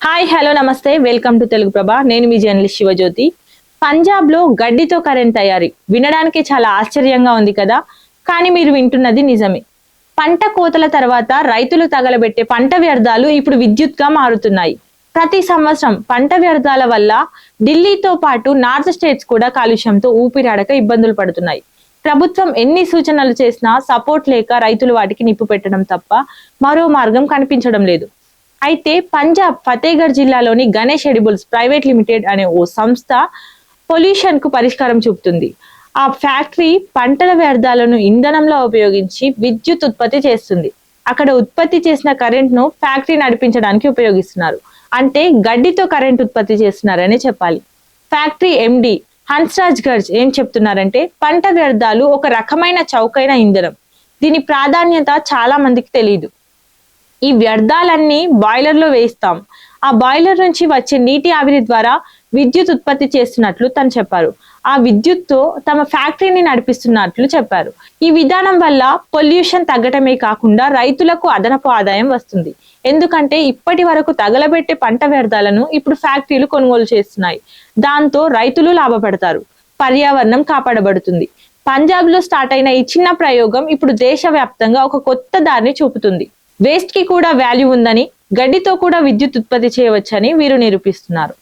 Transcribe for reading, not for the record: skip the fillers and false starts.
Hi hello నమస్తే welcome to Telugu ప్రభ. నేను మీ journalist Shivajyothi. Punjab లో గడ్డితో కరెంట్ తయారీ వినడానికి చాలా ఆశ్చర్యంగా ఉంది కదా, కానీ మీరు వింటున్నది నిజమే. పంట కోతల తర్వాత రైతులు తగలబెట్టే పంట వ్యర్థాలు ఇప్పుడు విద్యుత్ గా మారుతున్నాయి. ప్రతి సంవత్సరం పంట వ్యర్థాల వల్ల ఢిల్లీతో పాటు నార్త్ స్టేట్స్ కూడా కాలుష్యంతో ఊపిరాడక ఇబ్బందులు పడుతున్నాయి. ప్రభుత్వం ఎన్ని సూచనలు చేసినా సపోర్ట్ లేక రైతులు వాటికి నిప్పు పెట్టడం తప్ప మరో మార్గం కనిపించడం లేదు. అయితే పంజాబ్ ఫతేగఢ్ జిల్లాలోని గణేష్ ఎడిబుల్స్ ప్రైవేట్ లిమిటెడ్ అనే ఓ సంస్థ పొల్యూషన్ కు పరిష్కారం చూపుతుంది. ఆ ఫ్యాక్టరీ పంటల వ్యర్థాలను ఇంధనంలో ఉపయోగించి విద్యుత్ ఉత్పత్తి చేస్తుంది. అక్కడ ఉత్పత్తి చేసిన కరెంట్ ను ఫ్యాక్టరీ నడిపించడానికి ఉపయోగిస్తున్నారు. అంటే గడ్డితో కరెంట్ ఉత్పత్తి చేస్తున్నారని చెప్పాలి. ఫ్యాక్టరీ ఎండి హన్స్రాజ్ గర్జ్ ఏం చెప్తున్నారంటే, పంట వ్యర్థాలు ఒక రకమైన చౌకైన ఇంధనం. దీని ప్రాధాన్యత చాలా మందికి తెలియదు. ఈ వ్యర్థాలన్నీ బాయిలర్ లో వేస్తాం. ఆ బాయిలర్ నుంచి వచ్చే నీటి ఆవిరి ద్వారా విద్యుత్ ఉత్పత్తి చేస్తున్నట్లు తను చెప్పారు. ఆ విద్యుత్తో తమ ఫ్యాక్టరీని నడిపిస్తున్నట్లు చెప్పారు. ఈ విధానం వల్ల పొల్యూషన్ తగ్గటమే కాకుండా రైతులకు అదనపు ఆదాయం వస్తుంది. ఎందుకంటే ఇప్పటి వరకు తగలబెట్టే పంట వ్యర్థాలను ఇప్పుడు ఫ్యాక్టరీలు కొనుగోలు చేస్తున్నాయి. దాంతో రైతులు లాభపడతారు, పర్యావరణం కాపాడబడుతుంది. పంజాబ్ లో స్టార్ట్ అయిన ఈ చిన్న ప్రయోగం ఇప్పుడు దేశవ్యాప్తంగా ఒక కొత్త దారిని చూపుతుంది. వేస్ట్ కి కూడా వాల్యూ ఉందని, గడ్డితో కూడా విద్యుత్ ఉత్పత్తి చేయవచ్చని వీరు నిరూపిస్తున్నారు.